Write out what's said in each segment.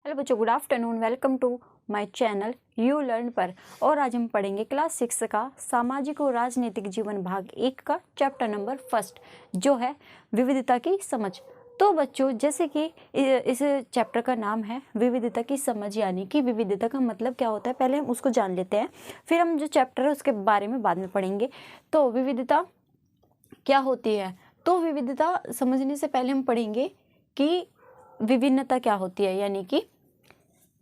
Hello बच्चों, good afternoon. Welcome to my channel you learn पर। और आज हम पढ़ेंगे क्लास 6 का सामाजिक और राजनीतिक जीवन भाग 1 का चैप्टर नंबर 1 जो है विविधता की समझ। तो बच्चों, जैसे कि इस चैप्टर का नाम है विविधता की समझ, यानी कि विविधता का मतलब क्या होता है पहले हम उसको जान लेते हैं, फिर हम जो चैप्टर है उसके बारे में बाद में पढ़ेंगे। तो विविधता क्या होती है, तो विविधता समझने से पहले हम पढ़ेंगे कि विभिन्नता क्या होती है। यानी कि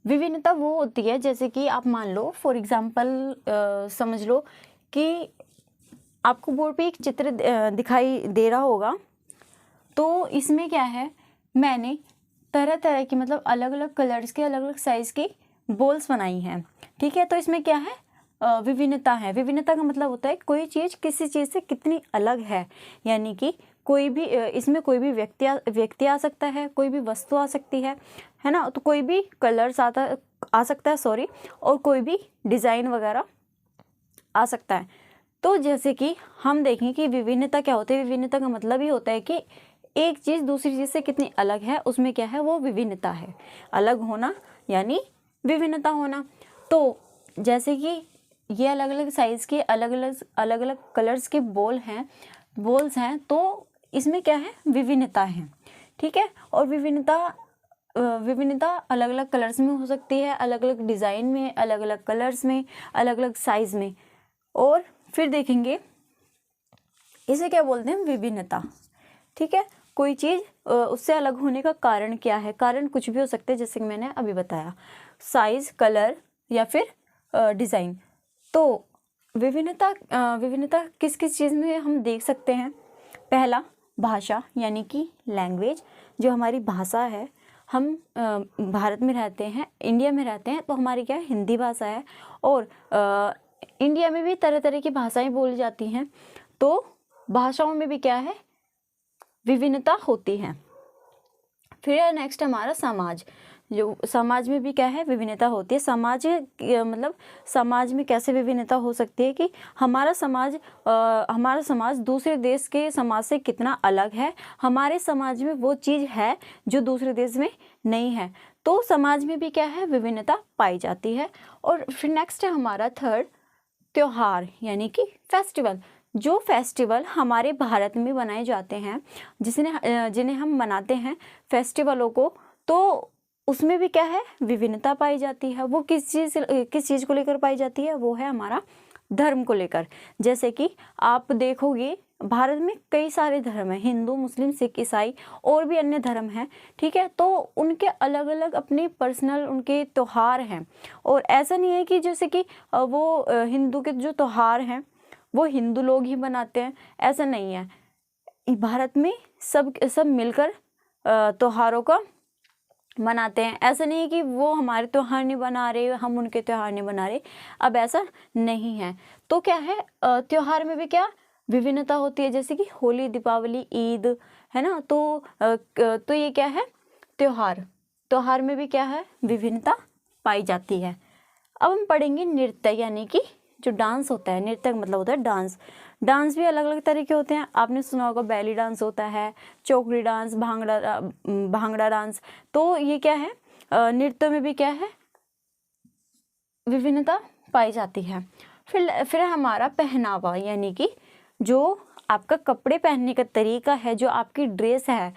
विभिन्नता वो होती है, जैसे कि आप मान लो फॉर एग्जांपल समझ लो कि आपको बोर्ड पे एक चित्र दिखाई दे रहा होगा। तो इसमें क्या है, मैंने तरह तरह की मतलब अलग अलग कलर्स के अलग अलग साइज की बॉल्स बनाई हैं। ठीक है, तो इसमें क्या है, विभिन्नता है। विभिन्नता का मतलब होता है कोई चीज़ किसी चीज़ से कितनी अलग है। यानी कि कोई भी इसमें कोई भी व्यक्ति आ सकता है, कोई भी वस्तु आ सकती है ना। तो कोई भी कलर्स आ सकता है सॉरी, और कोई भी डिज़ाइन वगैरह आ सकता है। तो जैसे कि हम देखें कि विभिन्नता क्या होती है। विभिन्नता का मतलब ही होता है कि एक चीज़ दूसरी चीज़ से कितनी अलग है, उसमें क्या है, वो विभिन्नता है। अलग होना यानी विभिन्नता होना। तो जैसे कि ये अलग अलग साइज़ के अलग अलग कलर्स के बॉल्स हैं, तो इसमें क्या है, विभिन्नता है। ठीक है, और विभिन्नता अलग अलग कलर्स में हो सकती है, अलग अलग डिज़ाइन में, अलग अलग कलर्स में, अलग अलग साइज़ में। और फिर देखेंगे इसे क्या बोलते हैं, विभिन्नता। ठीक है, कोई चीज़ उससे अलग होने का कारण क्या है। कारण कुछ भी हो सकते हैं, जैसे कि मैंने अभी बताया, साइज़, कलर या फिर डिज़ाइन। तो विभिन्नता किस किस चीज़ में हम देख सकते हैं। पहला, भाषा यानी कि लैंग्वेज, जो हमारी भाषा है। हम भारत में रहते हैं, इंडिया में रहते हैं, तो हमारी क्या है, हिंदी भाषा है। और इंडिया में भी तरह तरह की भाषाएं बोली जाती हैं, तो भाषाओं में भी क्या है, विभिन्नता होती है। फिर नेक्स्ट हमारा समाज। जो समाज में भी क्या है, विभिन्नता होती है। समाज मतलब समाज में कैसे विभिन्नता हो सकती है कि हमारा समाज दूसरे देश के समाज से कितना अलग है। हमारे समाज में वो चीज़ है जो दूसरे देश में नहीं है। तो समाज में भी क्या है, विभिन्नता पाई जाती है। और फिर नेक्स्ट है हमारा थर्ड, त्योहार यानी कि फेस्टिवल। जो फेस्टिवल हमारे भारत में बनाए जाते हैं, जिन्हें हम मनाते हैं फेस्टिवलों को, तो उसमें भी क्या है, विभिन्नता पाई जाती है। वो किस चीज़ को लेकर पाई जाती है, वो है हमारा धर्म को लेकर। जैसे कि आप देखोगे भारत में कई सारे धर्म हैं, हिंदू, मुस्लिम, सिख, ईसाई और भी अन्य धर्म हैं। ठीक है, तो उनके अलग अलग अपने पर्सनल उनके त्योहार हैं। और ऐसा नहीं है कि जैसे कि वो हिंदू के जो त्योहार हैं वो हिंदू लोग ही बनाते हैं, ऐसा नहीं है। भारत में सब मिलकर त्योहारों का मनाते हैं। ऐसा नहीं है कि वो हमारे त्योहार नहीं बना रहे, हम उनके त्योहार नहीं बना रहे, अब ऐसा नहीं है। तो क्या है, त्योहार में भी क्या विभिन्नता होती है, जैसे कि होली, दीपावली, ईद, है ना। तो ये क्या है, त्योहार में भी क्या है, विभिन्नता पाई जाती है। अब हम पढ़ेंगे नृत्य, यानी कि जो डांस होता है। नृत्य का मतलब होता है डांस भी अलग अलग तरह के होते हैं। आपने सुना होगा बेली डांस होता है, चौकड़ी डांस, भांगड़ा डांस। तो ये क्या है, नृत्य में भी क्या है, विभिन्नता पाई जाती है। फिर हमारा पहनावा, यानी कि जो आपका कपड़े पहनने का तरीका है, जो आपकी ड्रेस है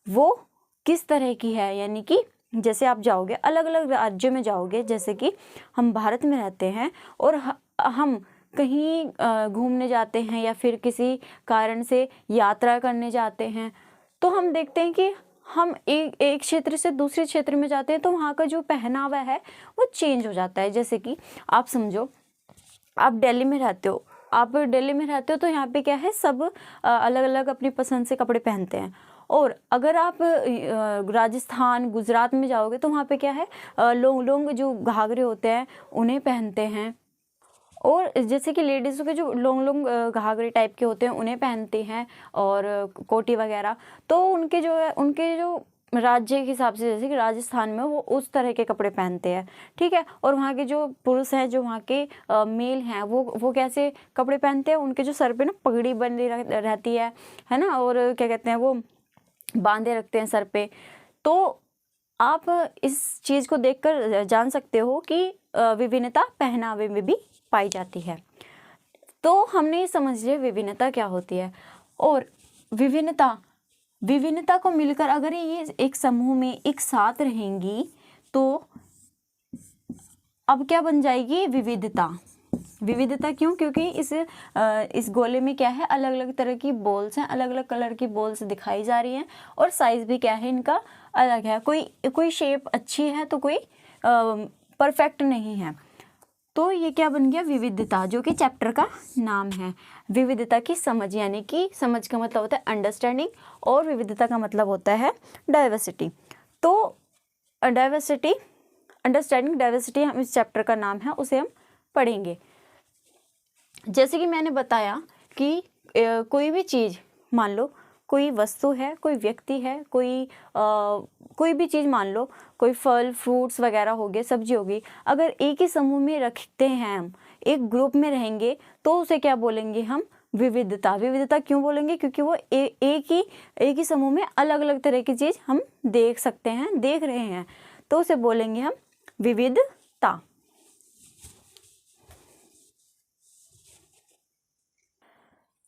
वो किस तरह की है। यानी कि जैसे आप जाओगे अलग अलग राज्यों में जाओगे, जैसे कि हम भारत में रहते हैं और हम कहीं घूमने जाते हैं या फिर किसी कारण से यात्रा करने जाते हैं, तो हम देखते हैं कि हम एक क्षेत्र से दूसरे क्षेत्र में जाते हैं, तो वहाँ का जो पहनावा है वो चेंज हो जाता है। जैसे कि आप समझो, आप दिल्ली में रहते हो, तो यहाँ पे क्या है, सब अलग अलग अपनी पसंद से कपड़े पहनते हैं। और अगर आप राजस्थान, गुजरात में जाओगे, तो वहाँ पे क्या है, लोग जो घाघरे होते हैं उन्हें पहनते हैं। और जैसे कि लेडीज़ों के जो लॉन्ग घाघरे टाइप के होते हैं उन्हें पहनती हैं, और कोटी वगैरह। तो उनके जो राज्य के हिसाब से, जैसे कि राजस्थान में वो उस तरह के कपड़े पहनते हैं। ठीक है, और वहाँ के जो पुरुष हैं, जो वहाँ के मेल हैं, वो कैसे कपड़े पहनते हैं, उनके जो सर पे ना पगड़ी बंधी रहती है ना, और क्या कहते हैं, वो बांधे रखते हैं सर पे। तो आप इस चीज़ को देखकर जान सकते हो कि विभिन्नता पहनावे में भी पाई जाती है। तो हमने समझ लिया विभिन्नता क्या होती है। और विभिन्नता को मिलकर अगर ये एक समूह में एक साथ रहेंगी तो अब क्या बन जाएगी, विविधता। विविधता क्यों? क्योंकि इस गोले में क्या है, अलग अलग तरह की बॉल्स हैं, अलग अलग कलर की बॉल्स दिखाई जा रही हैं और साइज भी क्या है इनका अलग है। कोई शेप अच्छी है तो कोई परफेक्ट नहीं है। तो ये क्या बन गया, विविधता, जो कि चैप्टर का नाम है। विविधता की समझ, यानी कि समझ का मतलब होता है अंडरस्टैंडिंग और विविधता का मतलब होता है डाइवर्सिटी। तो डाइवर्सिटी, अंडरस्टैंडिंग डाइवर्सिटी हम इस चैप्टर का नाम है, उसे हम पढ़ेंगे। जैसे कि मैंने बताया कि कोई भी चीज़, मान लो कोई वस्तु है, कोई व्यक्ति है, कोई भी चीज़ मान लो, कोई फल फ्रूट्स वगैरह हो गए, सब्जी होगी, अगर एक ही समूह में रखते हैं, हम एक ग्रुप में रहेंगे तो उसे क्या बोलेंगे हम, विविधता। विविधता क्यों बोलेंगे? क्योंकि वो एक ही समूह में अलग अलग तरह की चीज़ हम देख सकते हैं, देख रहे हैं, तो उसे बोलेंगे हम विविधता।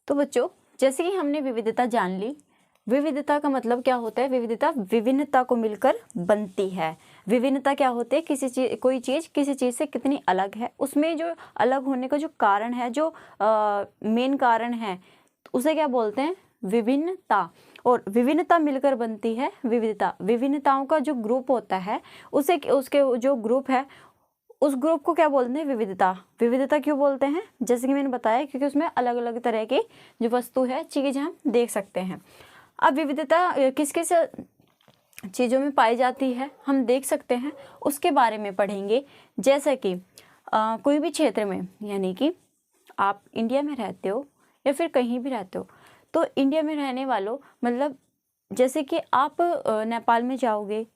तो बच्चों, जैसे कि हमने विविधता जान ली, विविधता का मतलब क्या होता है? विविधता विभिन्नता को मिलकर बनती है। विभिन्नता क्या होती है? कोई चीज़ किसी चीज़ से कितनी अलग है, उसमें जो अलग होने का जो कारण है, जो मेन कारण है, उसे क्या बोलते हैं? विभिन्नता। और विभिन्नता मिलकर बनती है विविधता। विभिन्नताओं का जो ग्रुप होता है, उसके जो ग्रुप है, उस ग्रुप को क्या बोलते हैं? विविधता। विविधता क्यों बोलते हैं? जैसे कि मैंने बताया, क्योंकि उसमें अलग अलग तरह की जो वस्तु है, चीज़ हम देख सकते हैं। अब विविधता किस किस चीज़ों में पाई जाती है हम देख सकते हैं, उसके बारे में पढ़ेंगे। जैसे कि कोई भी क्षेत्र में, यानी कि आप इंडिया में रहते हो या फिर कहीं भी रहते हो, तो इंडिया में रहने वालों, मतलब जैसे कि आप नेपाल में जाओगे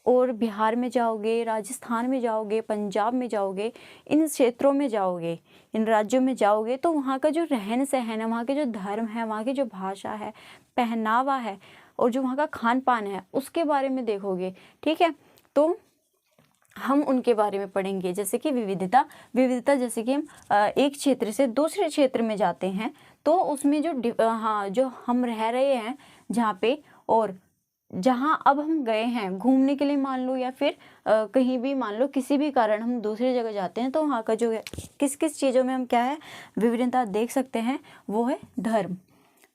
और बिहार में जाओगे, राजस्थान में जाओगे, पंजाब में जाओगे, इन क्षेत्रों में जाओगे, इन राज्यों में जाओगे, तो वहाँ का जो रहन सहन है, वहाँ के जो धर्म है, वहाँ की जो भाषा है, पहनावा है और जो वहाँ का खान पान है, उसके बारे में देखोगे। ठीक है, तो हम उनके बारे में पढ़ेंगे। जैसे कि विविधता जैसे कि हम एक क्षेत्र से दूसरे क्षेत्र में जाते हैं, तो उसमें जो हम रह रहे हैं जहाँ पे, और जहाँ अब हम गए हैं घूमने के लिए मान लो, या फिर कहीं भी मान लो किसी भी कारण हम दूसरी जगह जाते हैं, तो वहाँ का जो है किस किस चीज़ों में हम क्या है, विभिन्नता देख सकते हैं, वो है धर्म।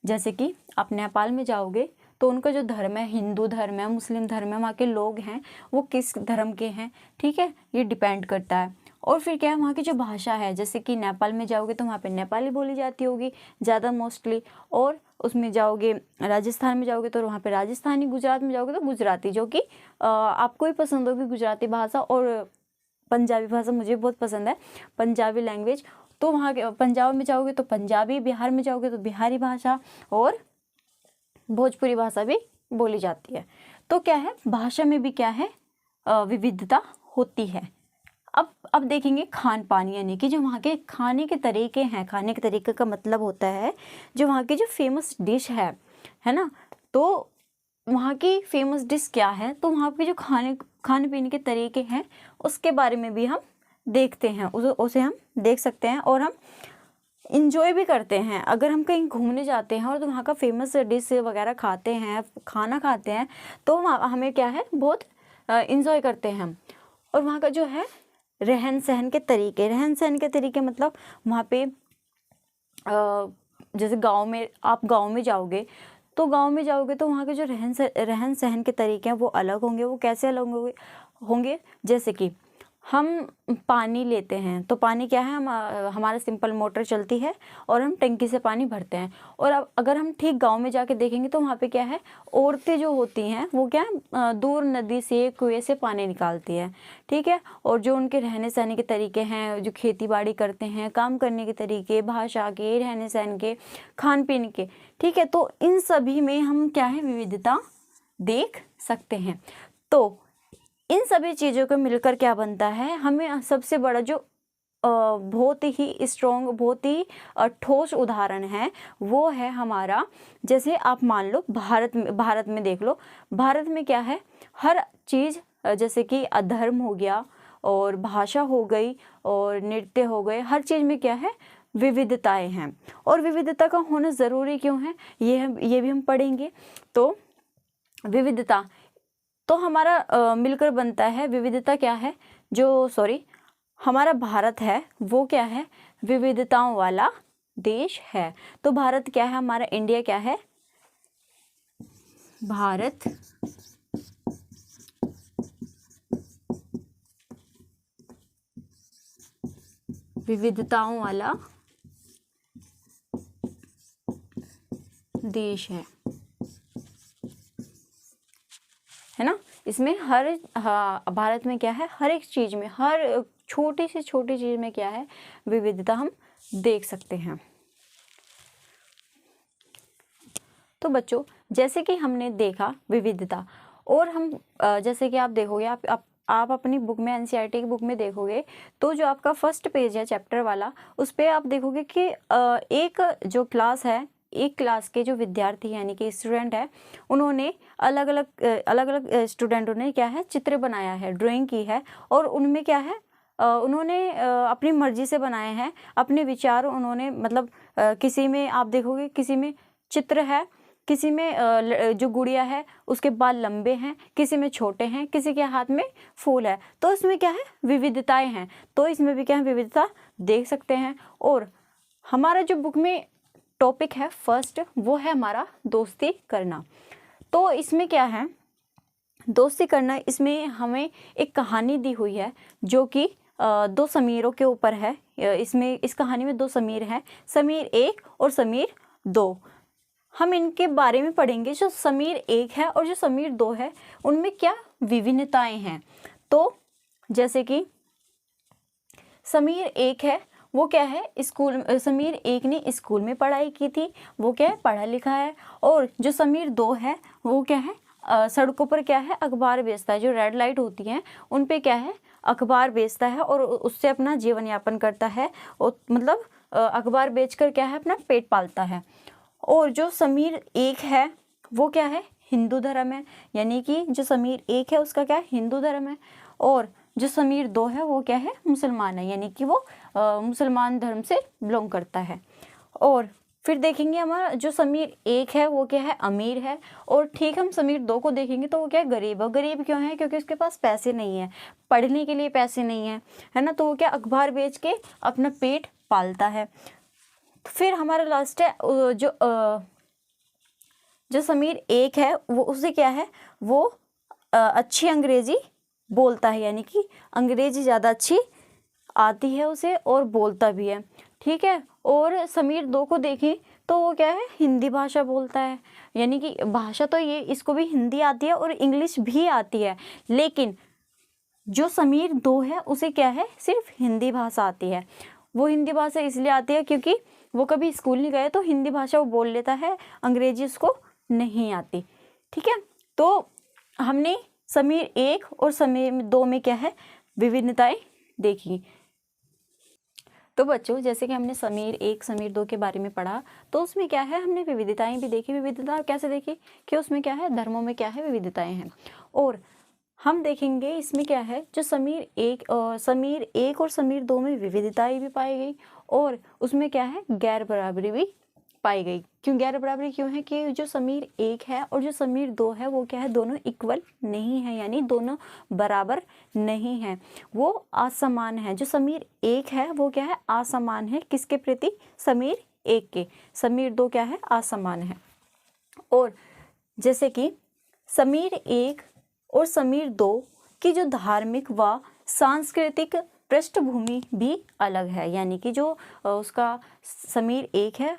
जैसे कि आप नेपाल में जाओगे तो उनका जो धर्म है, हिंदू धर्म है, मुस्लिम धर्म है, वहाँ के लोग हैं वो किस धर्म के हैं, ठीक है, ये डिपेंड करता है। और फिर क्या है, वहाँ की जो भाषा है, जैसे कि नेपाल में जाओगे तो वहाँ पे नेपाली बोली जाती होगी ज़्यादा मोस्टली, और उसमें जाओगे राजस्थान में जाओगे तो वहाँ पे राजस्थानी, गुजरात में जाओगे तो गुजराती, जो कि आपको ही पसंद होगी गुजराती भाषा। और पंजाबी भाषा मुझे बहुत पसंद है, पंजाबी लैंग्वेज, तो वहाँ के पंजाब में जाओगे तो पंजाबी, बिहार में जाओगे तो बिहारी भाषा, और भोजपुरी भाषा भी बोली जाती है। तो क्या है, भाषा में भी क्या है, विविधता होती है। अब देखेंगे खान पान, यानी कि जो वहाँ के खाने के तरीके हैं। खाने के तरीके का मतलब होता है जो वहाँ की जो फेमस डिश है ना, तो वहाँ की फेमस डिश क्या है, तो वहाँ के जो खाने पीने के तरीके हैं उसके बारे में भी हम देखते हैं, उसे हम देख सकते हैं और हम इंजॉय भी करते हैं। अगर हम कहीं घूमने जाते हैं और तो वहाँ का फेमस डिश वगैरह खाते हैं, खाना खाते हैं, तो हमें क्या है, बहुत इंजॉय करते हैं हम। और वहाँ का जो है रहन सहन के तरीके मतलब वहाँ पे जैसे आप गांव में जाओगे तो वहाँ के जो रहन सहन के तरीके हैं वो अलग होंगे। वो कैसे अलग होंगे? जैसे कि हम पानी लेते हैं तो पानी क्या है, हमारा सिंपल मोटर चलती है और हम टंकी से पानी भरते हैं। और अब अगर हम ठीक गांव में जाके देखेंगे तो वहाँ पे क्या है, औरतें जो होती हैं वो क्या दूर नदी से, कुएं से पानी निकालती है, ठीक है। और जो उनके रहने सहने के तरीके हैं, जो खेती बाड़ी करते हैं, काम करने के तरीके, भाषा के, रहने सहन के, खान पीन के, ठीक है, तो इन सभी में हम क्या है, विविधता देख सकते हैं। तो इन सभी चीज़ों को मिलकर क्या बनता है, हमें सबसे बड़ा जो बहुत ही स्ट्रॉन्ग, बहुत ही ठोस उदाहरण है वो है हमारा, जैसे आप मान लो भारत में देख लो, भारत में क्या है, हर चीज़ जैसे कि अधर्म हो गया और भाषा हो गई और नृत्य हो गए, हर चीज़ में क्या है, विविधताएं हैं। और विविधता का होना ज़रूरी क्यों है, ये भी हम पढ़ेंगे। तो विविधता तो हमारा मिलकर बनता है, विविधता क्या है, हमारा भारत है वो क्या है, विविधताओं वाला देश है। तो भारत क्या है, हमारा इंडिया क्या है, भारत विविधताओं वाला देश है ना। इसमें भारत में क्या है, हर एक चीज़ में, हर छोटी से छोटी चीज़ में क्या है, विविधता हम देख सकते हैं। तो बच्चों जैसे कि हमने देखा विविधता, और हम जैसे कि आप देखोगे, आप अपनी बुक में, एनसीईआरटी की बुक में देखोगे तो जो आपका फर्स्ट पेज है चैप्टर वाला, उस पर आप देखोगे कि एक जो क्लास है, एक क्लास के जो विद्यार्थी यानी कि स्टूडेंट है, उन्होंने अलग अलग स्टूडेंटों ने क्या है, चित्र बनाया है, ड्राइंग की है, और उनमें क्या है, उन्होंने अपनी मर्जी से बनाए हैं, अपने विचार उन्होंने, मतलब किसी में आप देखोगे, किसी में चित्र है, किसी में जो गुड़िया है उसके बाल लंबे हैं, किसी में छोटे हैं, किसी के हाथ में फूल है। तो इसमें क्या है, विविधताएं हैं। तो इसमें भी क्या है, विविधता देख सकते हैं। और हमारा जो बुक में टॉपिक है फर्स्ट, वो है हमारा दोस्ती करना। तो इसमें क्या है, दोस्ती करना, इसमें हमें एक कहानी दी हुई है जो कि 2 समीरों के ऊपर है। इस कहानी में 2 समीर हैं, समीर 1 और समीर 2। हम इनके बारे में पढ़ेंगे। जो समीर 1 है और जो समीर 2 है, उनमें क्या विभिन्नताएं हैं। तो जैसे कि समीर 1 है, वो क्या है, समीर 1 ने स्कूल में पढ़ाई की थी, वो क्या है, पढ़ा लिखा है। और जो समीर 2 है, वो क्या है, सड़कों पर क्या है, अखबार बेचता है। जो रेड लाइट होती हैं उन पे क्या है, अखबार बेचता है और उससे अपना जीवन यापन करता है, और मतलब अखबार बेचकर क्या है, अपना पेट पालता है। और जो समीर 1 है वो क्या है, हिंदू धर्म है, यानी कि जो समीर 1 है उसका क्या है, हिंदू धर्म है। और जो समीर 2 है वो क्या है, मुसलमान है, यानी कि वो मुसलमान धर्म से बिलोंग करता है। और फिर देखेंगे हमारा जो समीर 1 है वो क्या है, अमीर है। और ठीक हम समीर 2 को देखेंगे तो वो क्या है, गरीब है। गरीब क्यों है, क्योंकि उसके पास पैसे नहीं है, पढ़ने के लिए पैसे नहीं है ना। तो वो क्या, अखबार बेच के अपना पेट पालता है। फिर हमारा लास्ट है जो समीर 1 है, वो उसे क्या है, वो अच्छी अंग्रेजी बोलता है, यानी कि अंग्रेजी ज़्यादा अच्छी आती है उसे और बोलता भी है, ठीक है। और समीर 2 को देखें तो वो क्या है, हिंदी भाषा बोलता है, यानी कि भाषा तो ये, इसको भी हिंदी आती है और इंग्लिश भी आती है। लेकिन जो समीर 2 है उसे क्या है, सिर्फ हिंदी भाषा आती है। वो हिंदी भाषा इसलिए आती है क्योंकि वो कभी स्कूल नहीं गए, तो हिंदी भाषा वो बोल लेता है, अंग्रेजी उसको नहीं आती, ठीक है। तो हमने समीर 1 और समीर 2 में क्या है, विभिन्नताएं देखी। तो बच्चों जैसे कि हमने समीर 1 समीर 2 के बारे में पढ़ा, तो उसमें क्या है, हमने विविधताएं भी देखी। विविधता कैसे देखी कि उसमें क्या है, धर्मों में क्या है, विविधताएं हैं। और हम देखेंगे इसमें क्या है, जो समीर 1 और समीर 2 में विविधताएं भी पाई गई, और उसमें क्या है, गैर बराबरी भी पाई गई। क्यों गैर बराबरी क्यों है, कि जो समीर 1 है और जो समीर 2 है वो क्या है, दोनों इक्वल नहीं है, यानी दोनों बराबर नहीं है, वो असमान है। जो समीर 1 है वो क्या है, असमान है, किसके प्रति, समीर 1 के। समीर 2 क्या है, असमान है। और जैसे कि समीर 1 और समीर 2 की जो धार्मिक व सांस्कृतिक पृष्ठभूमि भी अलग है, यानी कि जो उसका समीर 1 है,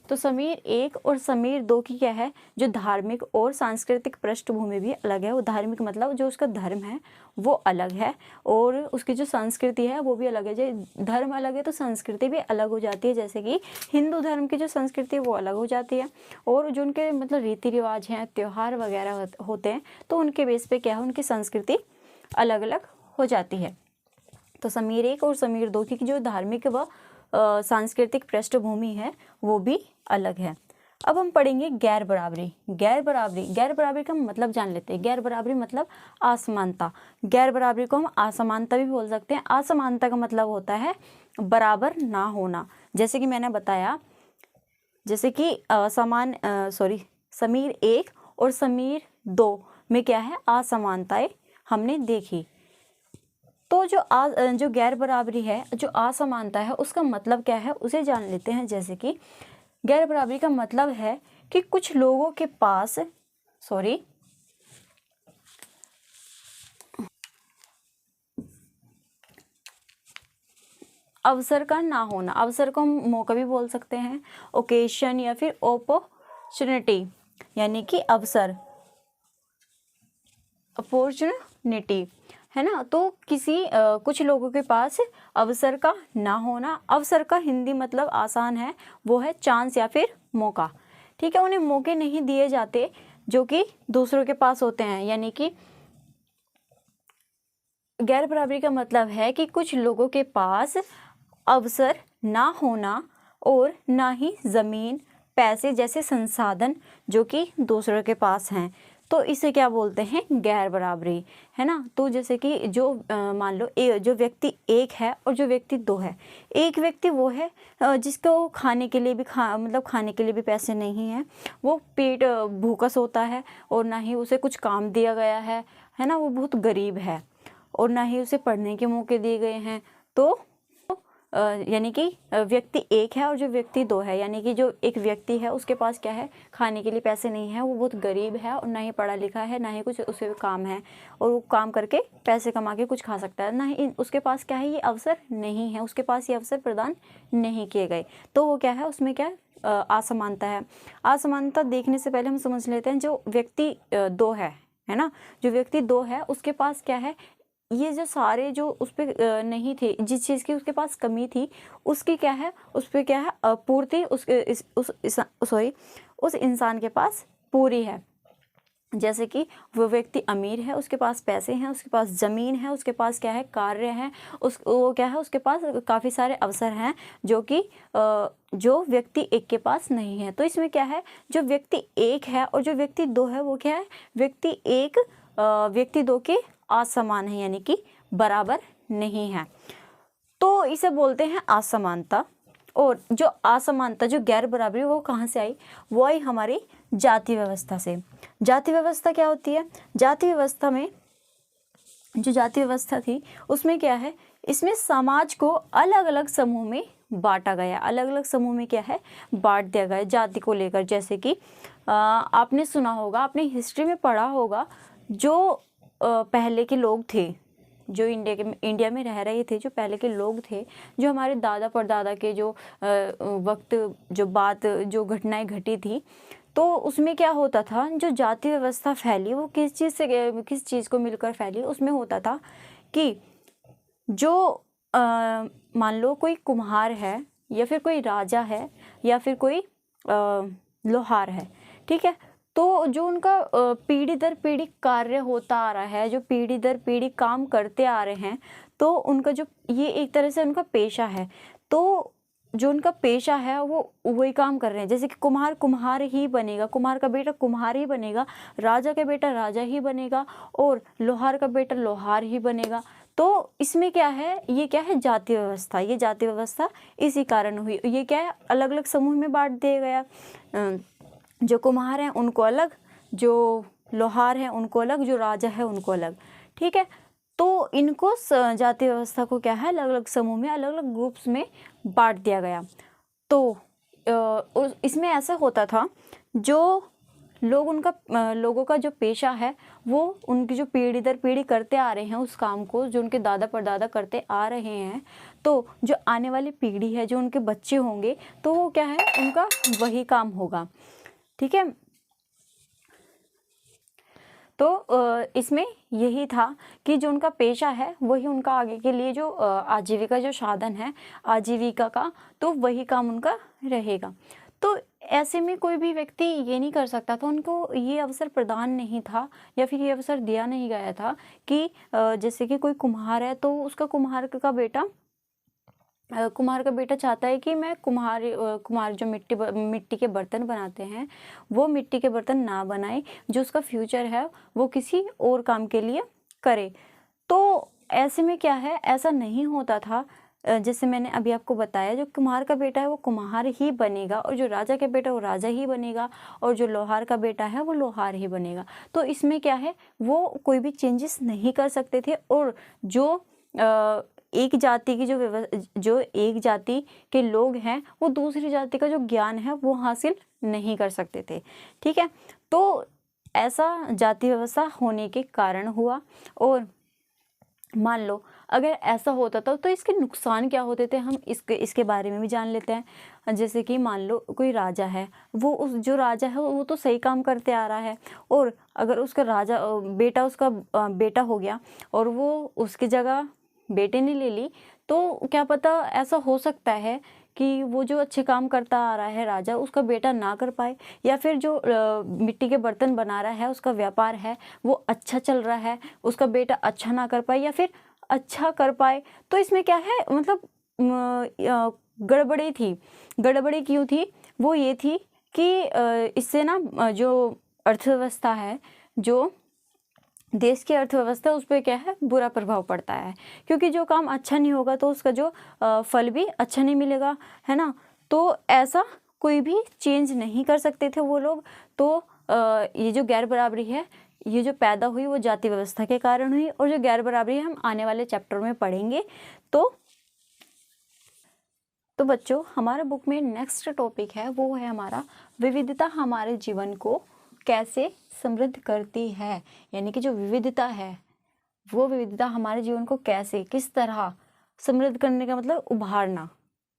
तो समीर 1 और समीर 2 की क्या है, जो धार्मिक और सांस्कृतिक पृष्ठभूमि भी अलग है। वो धार्मिक मतलब जो उसका धर्म है वो अलग है, और उसकी जो संस्कृति है वो भी अलग है। जो धर्म अलग है तो संस्कृति भी अलग हो जाती है। जैसे कि हिंदू धर्म की जो संस्कृति है वो अलग हो जाती है, और जो उनके मतलब रीति रिवाज हैं, त्यौहार वगैरह होते हैं, तो उनके बेस पे क्या है, उनकी संस्कृति अलग अलग हो जाती है। तो समीर 1 और समीर 2 की जो धार्मिक व सांस्कृतिक पृष्ठभूमि है वो भी अलग है। अब हम पढ़ेंगे गैर बराबरी। गैर बराबरी का मतलब जान लेते हैं। गैर बराबरी मतलब असमानता। गैर बराबरी को हम असमानता भी बोल सकते हैं। असमानता का मतलब होता है बराबर ना होना। जैसे कि मैंने बताया, जैसे कि समीर 1 और समीर 2 में क्या है, असमानताएं हमने देखी। तो जो गैर बराबरी है, जो असमानता है, उसका मतलब क्या है उसे जान लेते हैं। जैसे कि गैर बराबरी का मतलब है कि कुछ लोगों के पास अवसर का ना होना। अवसर को हम मौका भी बोल सकते हैं, ओकेशन या फिर अपॉर्चुनिटी, यानी कि अवसर, अपॉर्चुनिटी है ना। तो कुछ लोगों के पास अवसर का ना होना। अवसर का हिंदी मतलब आसान है, वो है चांस या फिर मौका। ठीक है, उन्हें मौके नहीं दिए जाते जो कि दूसरों के पास होते हैं। यानी कि गैर बराबरी का मतलब है कि कुछ लोगों के पास अवसर ना होना और ना ही ज़मीन, पैसे जैसे संसाधन जो कि दूसरों के पास हैं। तो इसे क्या बोलते हैं, गैर बराबरी, है ना। तो जैसे कि जो मान लो जो व्यक्ति 1 है और जो व्यक्ति 2 है। एक व्यक्ति वो है जिसको खाने के लिए भी पैसे नहीं हैं, वो पेट भूखा सोता है और ना ही उसे कुछ काम दिया गया है ना, वो बहुत गरीब है और ना ही उसे पढ़ने के मौके दिए गए हैं। तो यानी कि व्यक्ति 1 है और जो व्यक्ति 2 है, यानी कि जो एक व्यक्ति है उसके पास क्या है, खाने के लिए पैसे नहीं है, वो बहुत गरीब है और ना ही पढ़ा लिखा है, ना ही कुछ उसे काम है और वो काम करके पैसे कमा के कुछ खा सकता है, ना ही उसके पास क्या है, ये अवसर नहीं है, उसके पास ये अवसर प्रदान नहीं किए गए। तो वो क्या है, उसमें क्या असमानता है। असमानता देखने से पहले हम समझ लेते हैं जो व्यक्ति 2 है ना, जो व्यक्ति 2 है उसके पास क्या है, ये जो सारे जो उस पर नहीं थे, जिस चीज़ की उसके पास कमी थी उसकी क्या है, उस पर क्या है पूर्ति उस इंसान के पास पूरी है। जैसे कि वो व्यक्ति अमीर है, उसके पास पैसे हैं, उसके पास ज़मीन है, उसके पास क्या है, कार्य है, वो क्या है, उसके पास काफ़ी सारे अवसर हैं जो कि जो व्यक्ति 1 के पास नहीं है। तो इसमें क्या है, जो व्यक्ति 1 है और जो व्यक्ति 2 है वो क्या है, व्यक्ति 1 व्यक्ति 2 के असमान है, यानी कि बराबर नहीं है। तो इसे बोलते हैं असमानता। और जो असमानता, जो गैर बराबरी, वो कहाँ से आई, वो आई हमारी जाति व्यवस्था से। जाति व्यवस्था क्या होती है, जाति व्यवस्था में जो जाति व्यवस्था थी उसमें क्या है, इसमें समाज को अलग अलग समूह में बांटा गया। अलग अलग समूह में क्या है, बांट दिया गया जाति को लेकर। जैसे कि आपने सुना होगा, आपने हिस्ट्री में पढ़ा होगा, जो पहले के लोग थे, जो इंडिया में रह रहे थे, जो पहले के लोग थे, जो हमारे दादा परदादा के जो वक्त जो घटनाएं घटी थी, तो उसमें क्या होता था, जो जाति व्यवस्था फैली वो किस चीज़ को मिलकर फैली। उसमें होता था कि जो मान लो कोई कुम्हार है या फिर कोई राजा है या फिर कोई लोहार है, ठीक है, तो जो उनका पीढ़ी दर पीढ़ी कार्य होता आ रहा है, जो पीढ़ी दर पीढ़ी काम करते आ रहे हैं, तो उनका जो ये एक तरह से उनका पेशा है। तो जो उनका पेशा है वो वही काम कर रहे हैं। जैसे कि कुम्हार ही बनेगा, कुम्हार का बेटा कुम्हार ही बनेगा, राजा का बेटा राजा ही बनेगा और लोहार का बेटा लोहार ही बनेगा। तो इसमें क्या है, ये क्या है, जाति व्यवस्था। ये जाति व्यवस्था इसी कारण हुई। ये क्या है, अलग अलग समूह में बांट दिया गया। जो कुम्हार हैं उनको अलग, जो लोहार हैं उनको अलग, जो राजा है उनको अलग, ठीक है। तो इनको जाति व्यवस्था को क्या है, अलग अलग समूह में, अलग अलग ग्रुप्स में बांट दिया गया। तो इसमें ऐसा होता था, जो लोगों का जो पेशा है वो उनकी जो पीढ़ी दर पीढ़ी करते आ रहे हैं उस काम को, जो उनके दादा परदादा करते आ रहे हैं, तो जो आने वाली पीढ़ी है, जो उनके बच्चे होंगे, तो वो क्या है, उनका वही काम होगा, ठीक है। तो इसमें यही था कि जो उनका पेशा है वही उनका आगे के लिए जो आजीविका जो साधन है आजीविका का, तो वही काम उनका रहेगा। तो ऐसे में कोई भी व्यक्ति ये नहीं कर सकता था, उनको ये अवसर प्रदान नहीं था या फिर ये अवसर दिया नहीं गया था कि जैसे कि कोई कुम्हार है तो उसका कुम्हार का बेटा चाहता है कि मैं कुम्हार जो मिट्टी के बर्तन बनाते हैं वो मिट्टी के बर्तन ना बनाए, जो उसका फ्यूचर है वो किसी और काम के लिए करे। तो ऐसे में क्या है, ऐसा नहीं होता था। जैसे मैंने अभी आपको बताया, जो कुम्हार का बेटा है वो कुम्हार ही बनेगा और जो राजा का बेटा वो राजा ही बनेगा और जो लोहार का बेटा है वो लोहार ही बनेगा। तो इसमें क्या है, वो कोई भी चेंजेस नहीं कर सकते थे। और जो एक जाति की जो एक जाति के लोग हैं वो दूसरी जाति का जो ज्ञान है वो हासिल नहीं कर सकते थे। ठीक है, तो ऐसा जाति व्यवस्था होने के कारण हुआ। और मान लो अगर ऐसा होता था तो इसके नुकसान क्या होते थे, हम इसके बारे में भी जान लेते हैं। जैसे कि मान लो कोई राजा है, जो राजा है वो तो सही काम करते आ रहा है, और अगर उसका उसका बेटा हो गया और वो उसकी जगह बेटे ने ले ली, तो क्या पता ऐसा हो सकता है कि वो जो अच्छे काम करता आ रहा है राजा, उसका बेटा ना कर पाए, या फिर जो मिट्टी के बर्तन बना रहा है उसका व्यापार है वो अच्छा चल रहा है, उसका बेटा अच्छा ना कर पाए या फिर अच्छा कर पाए। तो इसमें क्या है, मतलब गड़बड़ी थी। गड़बड़ी क्यों थी, वो ये थी कि इससे ना जो अर्थव्यवस्था है, जो देश की अर्थव्यवस्था, उस पर क्या है, बुरा प्रभाव पड़ता है। क्योंकि जो काम अच्छा नहीं होगा तो उसका जो फल भी अच्छा नहीं मिलेगा, है ना। तो ऐसा कोई भी चेंज नहीं कर सकते थे वो लोग। तो ये जो गैर बराबरी है, ये जो पैदा हुई वो जाति व्यवस्था के कारण हुई, और जो गैर बराबरी हम आने वाले चैप्टर में पढ़ेंगे। तो बच्चों, हमारे बुक में नेक्स्ट टॉपिक है वो है हमारा विविधता हमारे जीवन को कैसे समृद्ध करती है। यानी कि जो विविधता है वो विविधता हमारे जीवन को कैसे, किस तरह समृद्ध करने का मतलब उभारना,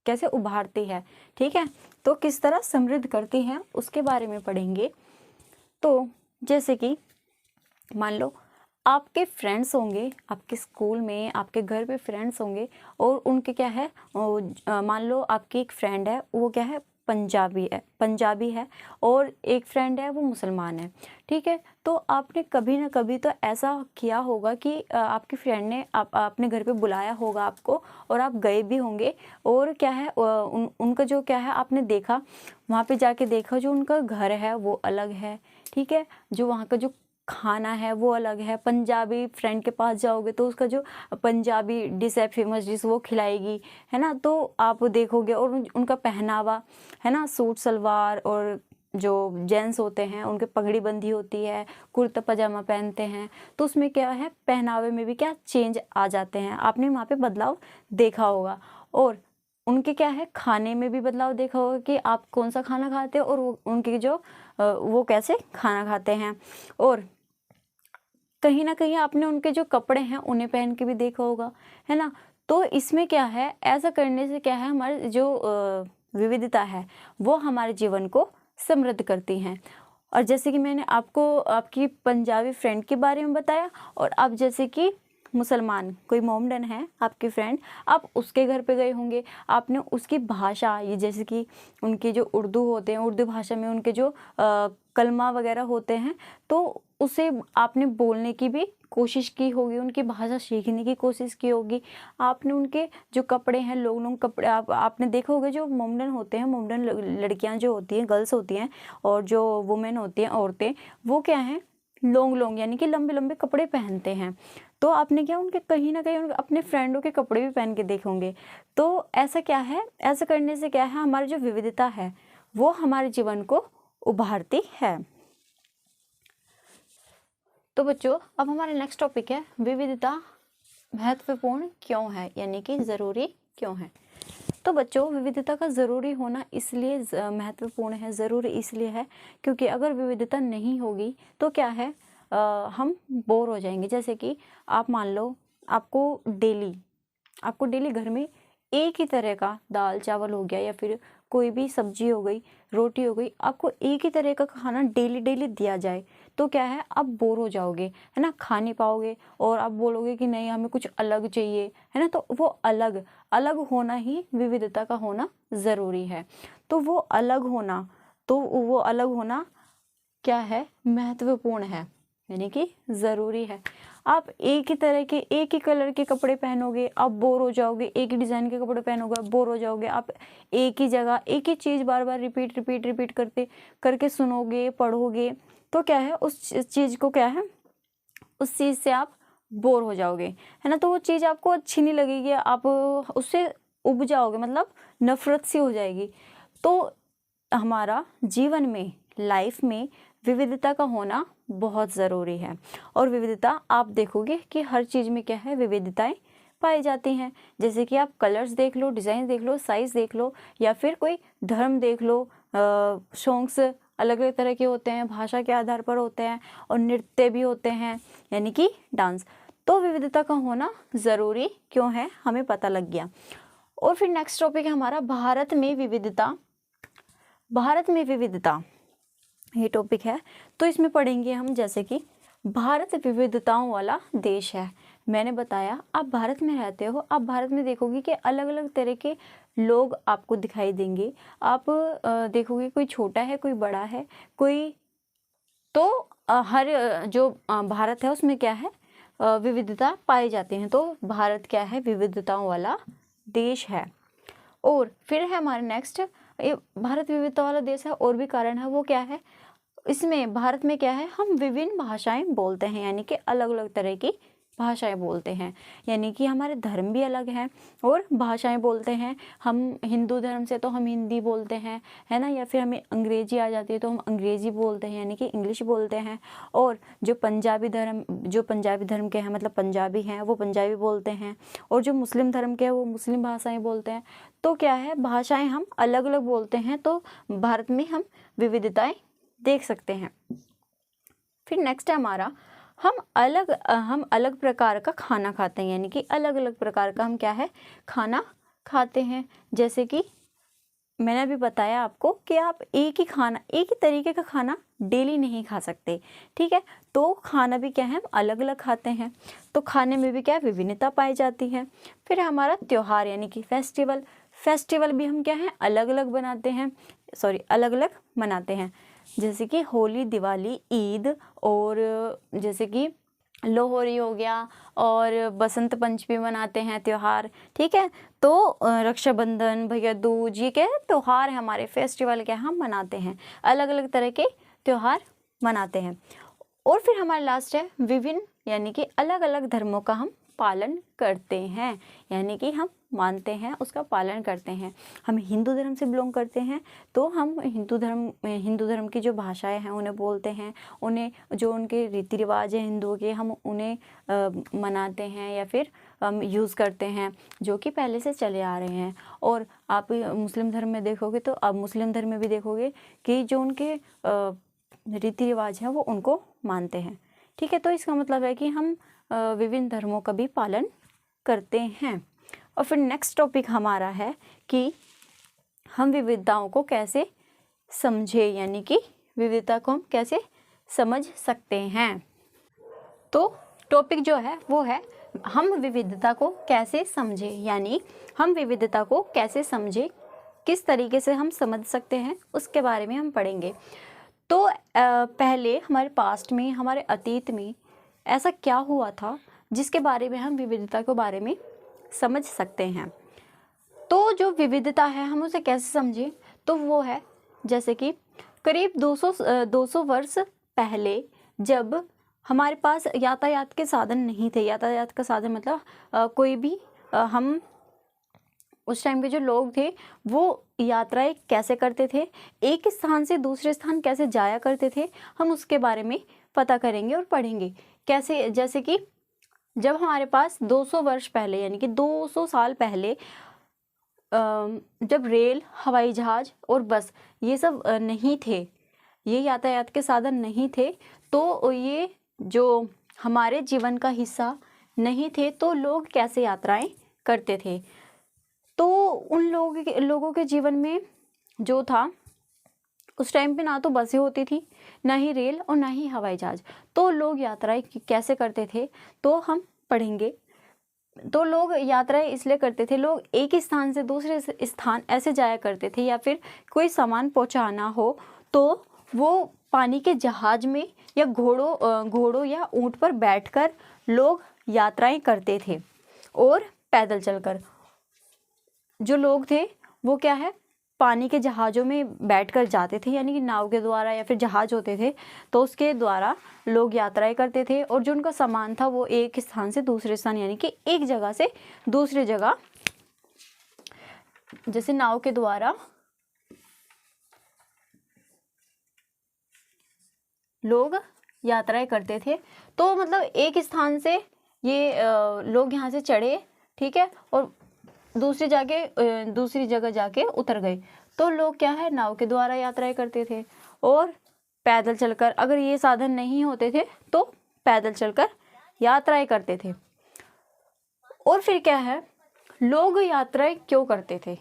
कैसे उभारती है। ठीक है, तो किस तरह समृद्ध करती है उसके बारे में पढ़ेंगे। तो जैसे कि मान लो आपके फ्रेंड्स होंगे, आपके स्कूल में, आपके घर पे फ्रेंड्स होंगे, और उनके क्या है, मान लो आपकी एक फ्रेंड है, वो क्या है, पंजाबी है और एक फ्रेंड है वो मुसलमान है। ठीक है, तो आपने कभी ना कभी तो ऐसा किया होगा कि आपकी फ्रेंड ने अपने घर पे बुलाया होगा आपको, और आप गए भी होंगे, और क्या है, उनका जो क्या है, आपने देखा, वहाँ पे जाके देखा जो उनका घर है वो अलग है। ठीक है, जो वहाँ का जो खाना है वो अलग है। पंजाबी फ्रेंड के पास जाओगे तो उसका जो पंजाबी डिश है, फेमस डिश, वो खिलाएगी, है ना। तो आप देखोगे, और उनका पहनावा है ना, सूट सलवार, और जो जेंट्स होते हैं उनके पगड़ी बंधी होती है, कुर्ता पजामा पहनते हैं। तो उसमें क्या है, पहनावे में भी क्या चेंज आ जाते हैं, आपने वहाँ पे बदलाव देखा होगा। और उनके क्या है, खाने में भी बदलाव देखा होगा कि आप कौन सा खाना खाते हो, और उनके जो वो कैसे खाना खाते हैं। और कहीं ना कहीं आपने उनके जो कपड़े हैं उन्हें पहन के भी देखा होगा, है ना। तो इसमें क्या है, ऐसा करने से क्या है, हमारे जो विविधता है वो हमारे जीवन को समृद्ध करती हैं। और जैसे कि मैंने आपको आपकी पंजाबी फ्रेंड के बारे में बताया, और अब जैसे कि मुसलमान कोई मोमडन है आपकी फ्रेंड, आप उसके घर पे गए होंगे, आपने उसकी भाषा, ये जैसे कि उनके जो उर्दू होते हैं, उर्दू भाषा में उनके जो कलमा वगैरह होते हैं, तो उसे आपने बोलने की भी कोशिश की होगी, उनकी भाषा सीखने की कोशिश की होगी। आपने उनके जो कपड़े हैं, लोग कपड़े, आपने देखा होगा, जो मोमडन होते हैं, मोमडन लड़कियां जो होती हैं, गर्ल्स होती हैं, और जो वुमेन होती हैं, औरतें, वो क्या हैं, लॉन्ग यानी कि लंबे लंबे कपड़े पहनते हैं। तो आपने क्या, उनके कहीं ना कहीं अपने फ्रेंडों के कपड़े भी पहन के देखे होंगे। तो ऐसा क्या है, ऐसा करने से क्या है, हमारी जो विविधता है वो हमारे जीवन को उभारती है। तो बच्चों, अब हमारा नेक्स्ट टॉपिक है विविधता महत्वपूर्ण क्यों है, यानी कि ज़रूरी क्यों है। तो बच्चों, विविधता का ज़रूरी होना इसलिए महत्वपूर्ण है, ज़रूरी इसलिए है क्योंकि अगर विविधता नहीं होगी तो क्या है, हम बोर हो जाएंगे। जैसे कि आप मान लो आपको डेली घर में एक ही तरह का दाल चावल हो गया, या फिर कोई भी सब्जी हो गई, रोटी हो गई, आपको एक ही तरह का खाना डेली दिया जाए, तो क्या है, आप बोर हो जाओगे, है ना, खा नहीं पाओगे, और आप बोलोगे कि नहीं, हमें कुछ अलग चाहिए, है ना। तो वो अलग होना ही विविधता का होना ज़रूरी है। तो वो अलग होना, तो वो अलग होना क्या है, महत्वपूर्ण है, यानी कि ज़रूरी है। आप एक ही तरह के एक ही कलर के कपड़े पहनोगे आप बोर हो जाओगे, एक ही डिज़ाइन के कपड़े पहनोगे आप बोर हो जाओगे। आप एक ही जगह एक ही चीज़ बार बार रिपीट करते करके सुनोगे पढ़ोगे तो क्या है, उस चीज़ को क्या है, उस चीज़ से आप बोर हो जाओगे, है ना। तो वो चीज़ आपको अच्छी नहीं लगेगी, आप उससे उब जाओगे, मतलब नफरत सी हो जाएगी। तो हमारा जीवन में, लाइफ में विविधता का होना बहुत ज़रूरी है। और विविधता आप देखोगे कि हर चीज़ में क्या है, विविधताएं पाई जाती हैं। जैसे कि आप कलर्स देख लो, डिज़ाइन देख लो, साइज़ देख लो, या फिर कोई धर्म देख लो, सॉन्ग्स अलग अलग तरह के होते हैं, भाषा के आधार पर होते हैं, और नृत्य भी होते हैं, यानी कि डांस। तो विविधता का होना ज़रूरी क्यों है, हमें पता लग गया। और फिर नेक्स्ट टॉपिक है हमारा भारत में विविधता। भारत में विविधता ये टॉपिक है। तो इसमें पढ़ेंगे हम, जैसे कि भारत विविधताओं वाला देश है। मैंने बताया आप भारत में रहते हो, आप भारत में देखोगे कि अलग अलग तरह के लोग आपको दिखाई देंगे। आप देखोगे कोई छोटा है, कोई बड़ा है, कोई तो हर जो भारत है उसमें क्या है, विविधता पाई जाती हैं। तो भारत क्या है, विविधताओं वाला देश है। और फिर है हमारे नेक्स्ट, ये भारत विविधता वाला देश है, और भी कारण है, वो क्या है, इसमें भारत में क्या है, हम विभिन्न भाषाएं बोलते हैं, यानी कि अलग अलग तरह की भाषाएं बोलते हैं। यानी कि हमारे धर्म भी अलग हैं और भाषाएं बोलते हैं। हम हिंदू धर्म से तो हम हिंदी बोलते हैं, है ना, या फिर हमें अंग्रेजी आ जाती है तो हम अंग्रेजी बोलते हैं, यानी कि इंग्लिश बोलते हैं। और जो पंजाबी धर्म के हैं, मतलब पंजाबी हैं, वो पंजाबी बोलते हैं। और जो मुस्लिम धर्म के हैं वो मुस्लिम भाषाएं बोलते हैं। तो क्या है, भाषाएं हम अलग अलग बोलते हैं। तो भारत में हम विविधताएं देख सकते हैं। फिर नेक्स्ट है हमारा, हम अलग प्रकार का खाना खाते हैं, यानी कि अलग अलग प्रकार का हम क्या है, खाना खाते हैं। जैसे कि मैंने अभी बताया आपको कि आप एक ही तरीके का खाना डेली नहीं खा सकते, ठीक है। तो खाना भी क्या है, हम अलग अलग खाते हैं। तो खाने में भी क्या है, विभिन्नता पाई जाती है। फिर हमारा त्योहार, यानी कि फेस्टिवल भी हम क्या है, अलग अलग मनाते हैं। जैसे कि होली, दिवाली, ईद, और जैसे कि लोहड़ी हो गया, और बसंत पंचमी मनाते हैं त्योहार, ठीक है। तो रक्षाबंधन, भैया दूज, ये क्या है, त्योहार है हमारे, फेस्टिवल क्या हम मनाते हैं, अलग अलग तरह के त्योहार मनाते हैं। और फिर हमारा लास्ट है विभिन्न, यानी कि अलग अलग धर्मों का हम पालन करते हैं, यानी कि हम मानते हैं, उसका पालन करते हैं। हम हिंदू धर्म से बिलोंग करते हैं तो हम हिंदू धर्म की जो भाषाएं हैं उन्हें बोलते हैं, उन्हें जो उनके रीति रिवाज हैं हिंदुओं के, हम उन्हें मनाते हैं या फिर यूज़ करते हैं, जो कि पहले से चले आ रहे हैं। और आप मुस्लिम धर्म में देखोगे तो आप मुस्लिम धर्म में भी देखोगे कि जो उनके रीति रिवाज हैं वो उनको मानते हैं, ठीक है। तो इसका मतलब है कि हम विभिन्न धर्मों का भी पालन करते हैं। और फिर नेक्स्ट टॉपिक हमारा है कि हम विविधताओं को कैसे समझे, यानी कि विविधता को हम कैसे समझ सकते हैं। तो टॉपिक जो है वो है हम विविधता को कैसे समझे, यानी हम विविधता को कैसे समझे, किस तरीके से हम समझ सकते हैं, उसके बारे में हम पढ़ेंगे। तो पहले हमारे पास्ट में, हमारे अतीत में ऐसा क्या हुआ था जिसके बारे में हम विविधता के बारे में समझ सकते हैं। तो जो विविधता है हम उसे कैसे समझें, तो वो है जैसे कि करीब 200 वर्ष पहले जब हमारे पास यातायात के साधन नहीं थे। यातायात का साधन मतलब कोई भी हम उस टाइम के जो लोग थे वो यात्राएं कैसे करते थे, एक स्थान से दूसरे स्थान कैसे जाया करते थे, हम उसके बारे में पता करेंगे और पढ़ेंगे। कैसे, जैसे कि जब हमारे पास 200 वर्ष पहले, यानी कि 200 साल पहले जब रेल, हवाई जहाज और बस ये सब नहीं थे, ये यातायात के साधन नहीं थे, तो ये जो हमारे जीवन का हिस्सा नहीं थे, तो लोग कैसे यात्राएं करते थे। तो उन लोगों के जीवन में जो था, उस टाइम पे ना तो बसें होती थी, ना ही रेल और ना ही हवाई जहाज। तो लोग यात्राएं कैसे करते थे तो हम पढ़ेंगे। तो लोग यात्राएं इसलिए करते थे, लोग एक स्थान से दूसरे स्थान ऐसे जाया करते थे, या फिर कोई सामान पहुंचाना हो तो वो पानी के जहाज में या घोड़ों या ऊंट पर बैठकर लोग यात्राएं करते थे और पैदल चलकर। जो लोग थे वो क्या है, पानी के जहाज़ों में बैठकर जाते थे, यानी कि नाव के द्वारा या फिर जहाज होते थे तो उसके द्वारा लोग यात्राएं करते थे। और जो उनका सामान था वो एक स्थान से दूसरे स्थान, यानी कि एक जगह से दूसरी जगह, जैसे नाव के द्वारा लोग यात्राएं करते थे। तो मतलब एक स्थान से ये लोग यहाँ से चढ़े, ठीक है, और दूसरी जगह जाके उतर गए। तो लोग क्या है, नाव के द्वारा यात्राएं करते थे और पैदल चलकर, अगर ये साधन नहीं होते थे तो पैदल चलकर यात्राएं करते थे। और फिर क्या है, लोग यात्राएं क्यों करते थे,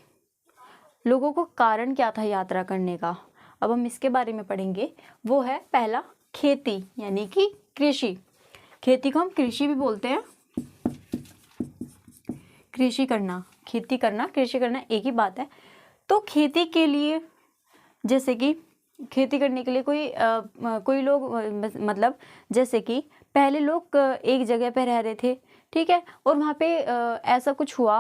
लोगों को कारण क्या था यात्रा करने का, अब हम इसके बारे में पढ़ेंगे। वो है पहला, खेती यानी कि कृषि। खेती को हम कृषि भी बोलते हैं। कृषि करना, खेती करना, कृषि करना एक ही बात है। तो खेती के लिए, जैसे कि खेती करने के लिए कोई लोग, मतलब जैसे कि पहले लोग एक जगह पे रह रहे थे, ठीक है, और वहाँ पे ऐसा कुछ हुआ,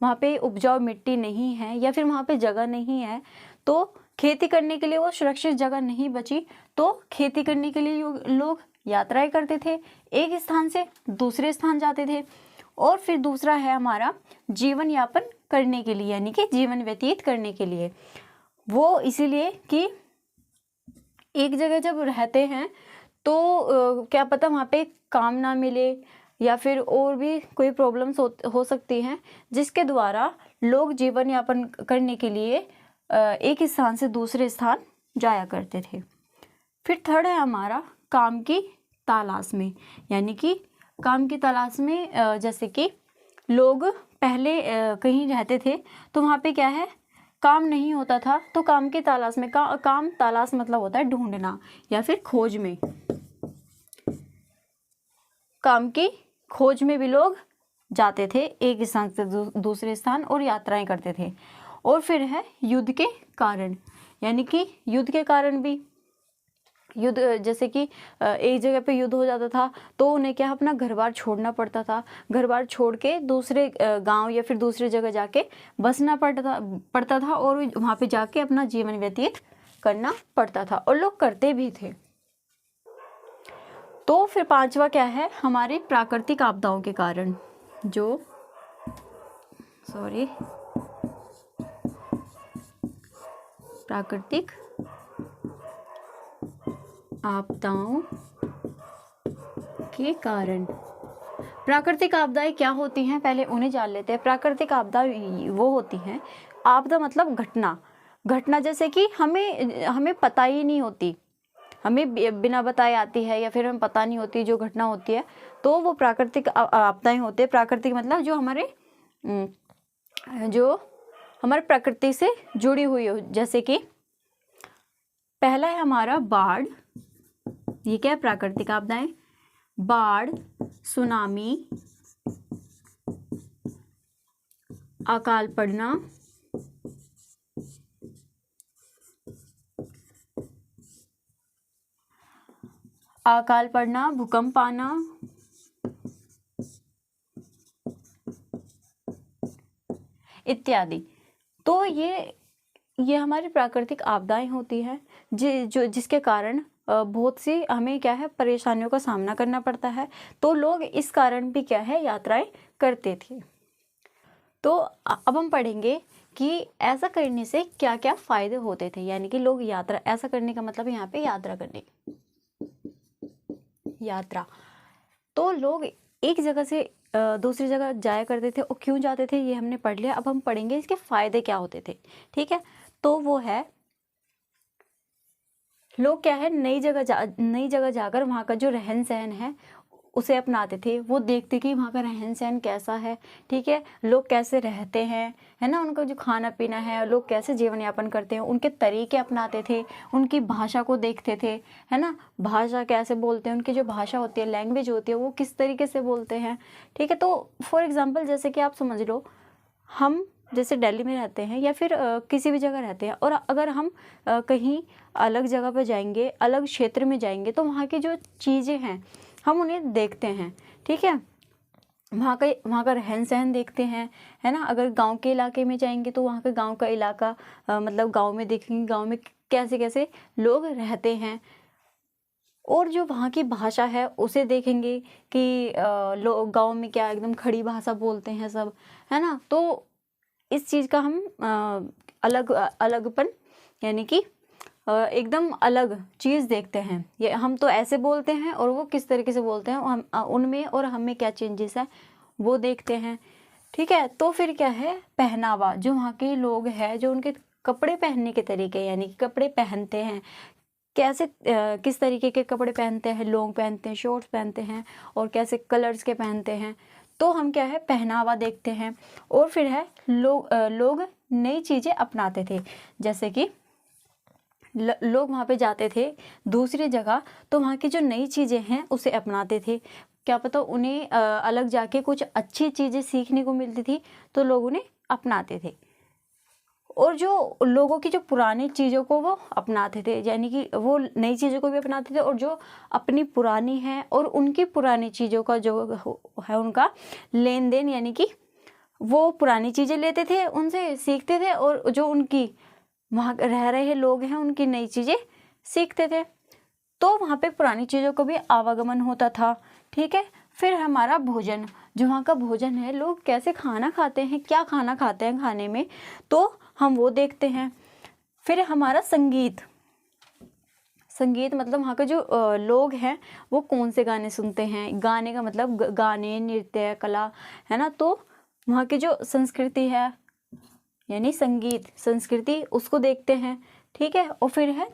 वहाँ पे उपजाऊ मिट्टी नहीं है या फिर वहाँ पे जगह नहीं है, तो खेती करने के लिए वो सुरक्षित जगह नहीं बची, तो खेती करने के लिए लोग यात्राएं करते थे, एक स्थान से दूसरे स्थान जाते थे। और फिर दूसरा है हमारा जीवन यापन करने के लिए, यानी कि जीवन व्यतीत करने के लिए। वो इसीलिए कि एक जगह जब रहते हैं तो क्या पता वहाँ पे काम ना मिले या फिर और भी कोई प्रॉब्लम्स हो सकती हैं, जिसके द्वारा लोग जीवन यापन करने के लिए एक स्थान से दूसरे स्थान जाया करते थे। फिर थर्ड है हमारा काम की तलाश में, यानी कि काम की तलाश में, जैसे कि लोग पहले कहीं रहते थे तो वहाँ पे क्या है, काम नहीं होता था, तो काम की तलाश में, काम तलाश मतलब होता है ढूंढना या फिर खोज में। काम की खोज में भी लोग जाते थे एक स्थान से दूसरे स्थान और यात्राएं करते थे। और फिर है युद्ध के कारण, यानी कि युद्ध के कारण भी, युद्ध जैसे कि एक जगह पे युद्ध हो जाता था तो उन्हें क्या अपना घर बार छोड़ना पड़ता था, घर बार छोड़ के दूसरे गांव या फिर दूसरी जगह जाके बसना पड़ता था और वहाँ पे जाके अपना जीवन व्यतीत करना पड़ता था, और लोग करते भी थे। तो फिर पांचवा क्या है, हमारी प्राकृतिक आपदाओं के कारण, प्राकृतिक आपदाओं के कारण। प्राकृतिक आपदाएं क्या होती हैं, पहले उन्हें जान लेते हैं। प्राकृतिक आपदा वो होती हैं, आपदा मतलब घटना जैसे कि हमें पता ही नहीं होती, हमें बिना बताए आती है या फिर हमें पता नहीं होती जो घटना होती है, तो वो प्राकृतिक आपदाएं होते हैं। प्राकृतिक मतलब जो हमारे प्रकृति से जुड़ी हुई हो, जैसे कि पहला है हमारा बाढ़। ये क्या है, प्राकृतिक आपदाएं, बाढ़, सुनामी, अकाल पड़ना, भूकंप आना, इत्यादि। तो ये हमारी प्राकृतिक आपदाएं होती हैं जिसके कारण बहुत सी हमें क्या है, परेशानियों का सामना करना पड़ता है। तो लोग इस कारण भी क्या है, यात्राएं करते थे। तो अब हम पढ़ेंगे कि ऐसा करने से क्या क्या फायदे होते थे, यानी कि लोग यात्रा, ऐसा करने का मतलब यहाँ पे यात्रा करने, यात्रा। तो लोग एक जगह से दूसरी जगह जाया करते थे, और क्यों जाते थे ये हमने पढ़ लिया। अब हम पढ़ेंगे इसके फायदे क्या होते थे, ठीक है। तो वो है, लोग क्या है, नई जगह जाकर वहाँ का जो रहन सहन है उसे अपनाते थे। वो देखते कि वहाँ का रहन सहन कैसा है, ठीक है, लोग कैसे रहते हैं, है ना, उनका जो खाना पीना है, लोग कैसे जीवन यापन करते हैं, उनके तरीके अपनाते थे, उनकी भाषा को देखते थे, है ना, भाषा कैसे बोलते हैं, उनकी जो भाषा होती है, लैंग्वेज होती है, वो किस तरीके से बोलते हैं, ठीक है। तो फॉर एग्जाम्पल जैसे कि आप समझ लो, हम जैसे दिल्ली में रहते हैं या फिर किसी भी जगह रहते हैं, और अगर हम कहीं अलग जगह पर जाएंगे, अलग क्षेत्र में जाएंगे, तो वहाँ की जो चीज़ें हैं हम उन्हें देखते हैं, ठीक है। वहाँ का रहन सहन देखते हैं, है ना। अगर गांव के इलाके में जाएंगे तो वहाँ का गांव का इलाका मतलब गांव में देखेंगे, गांव में कैसे कैसे लोग रहते हैं, और जो वहाँ की भाषा है उसे देखेंगे कि लोग गांव में क्या एकदम खड़ी भाषा बोलते हैं सब, है ना। तो इस चीज़ का हम अलगपन यानी कि एकदम अलग चीज़ देखते हैं। ये हम तो ऐसे बोलते हैं और वो किस तरीके से बोलते हैं, हम उनमें और हम में क्या चेंजेस है वो देखते हैं, ठीक है। तो फिर क्या है, पहनावा, जो वहाँ के लोग हैं, जो उनके कपड़े पहनने के तरीके यानी कि कपड़े पहनते हैं, कैसे किस तरीके के कपड़े पहनते हैं, लॉन्ग पहनते हैं, शॉर्ट्स पहनते हैं, और कैसे कलर्स के पहनते हैं, तो हम क्या है पहनावा देखते हैं। और फिर है लोग नई चीज़ें अपनाते थे, जैसे कि लोग वहाँ पे जाते थे दूसरी जगह, तो वहाँ की जो नई चीज़ें हैं उसे अपनाते थे। क्या पता उन्हें अलग जाके कुछ अच्छी चीज़ें सीखने को मिलती थी, तो लोग उन्हें अपनाते थे। और जो लोगों की जो पुरानी चीज़ों को वो अपनाते थे, यानी कि वो नई चीज़ों को भी अपनाते थे, और जो अपनी पुरानी है और उनकी पुरानी चीज़ों का जो है उनका लेन देन, यानी कि वो पुरानी चीज़ें लेते थे, उनसे सीखते थे, और जो उनकी वहाँ रह रहे लोग हैं उनकी नई चीज़ें सीखते थे। तो वहाँ पे पुरानी चीज़ों को भी आवागमन होता था, ठीक है। फिर हमारा भोजन, जो वहाँ का भोजन है, लोग कैसे खाना खाते हैं, क्या खाना खाते हैं खाने में, तो हम वो देखते हैं। फिर हमारा संगीत मतलब वहाँ के जो लोग हैं वो कौन से गाने सुनते हैं, गाने का मतलब गाने, नृत्य, कला, है ना। तो वहाँ की जो संस्कृति है यानी संगीत संस्कृति, उसको देखते हैं, ठीक है। और फिर है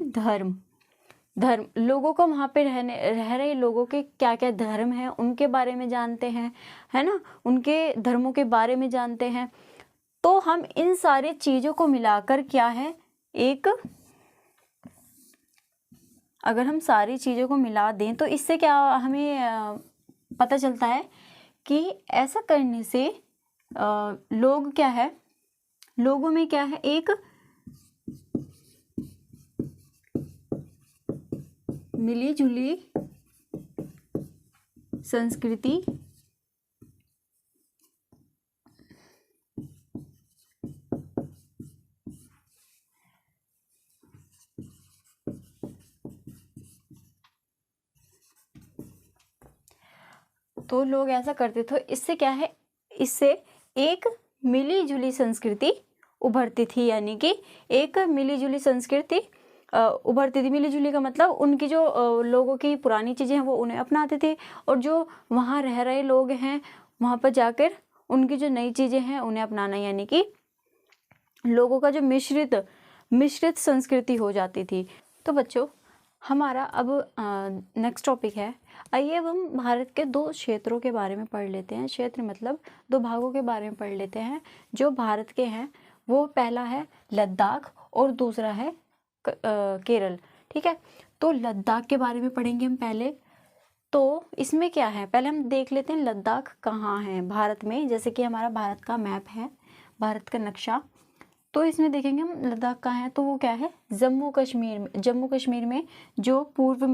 धर्म, लोगों को वहाँ पे रह रहे लोगों के क्या क्या धर्म हैं उनके बारे में जानते हैं, है ना, उनके धर्मों के बारे में जानते हैं। तो हम इन सारी चीज़ों को मिलाकर क्या है, एक अगर हम सारी चीज़ों को मिला दें तो इससे क्या हमें पता चलता है कि ऐसा करने से लोग क्या है, लोगों में क्या है, एक मिली जुली संस्कृति तो लोग ऐसा करते थे, इससे क्या है, इससे एक मिली जुली संस्कृति उभरती थी, यानी कि एक मिली जुली संस्कृति उभरती थी। मिली जुली का मतलब उनकी जो लोगों की पुरानी चीज़ें हैं वो उन्हें अपनाते थे, और जो वहाँ रह रहे लोग हैं वहाँ पर जाकर उनकी जो नई चीज़ें हैं उन्हें अपनाना, यानी कि लोगों का जो मिश्रित संस्कृति हो जाती थी। तो बच्चों हमारा अब नेक्स्ट टॉपिक है, आइए अब हम भारत के दो क्षेत्रों के बारे में पढ़ लेते हैं। क्षेत्र मतलब दो भागों के बारे में पढ़ लेते हैं जो भारत के हैं। वो पहला है लद्दाख और दूसरा है केरल, ठीक है। तो लद्दाख के बारे में पढ़ेंगे हम पहले। तो इसमें क्या है, पहले हम देख लेते हैं लद्दाख कहाँ है भारत में। जैसे कि हमारा भारत का मैप है, भारत का नक्शा, तो इसमें देखेंगे हम लद्दाख कहाँ है, तो वो क्या है, जम्मू कश्मीर में जो पूर्व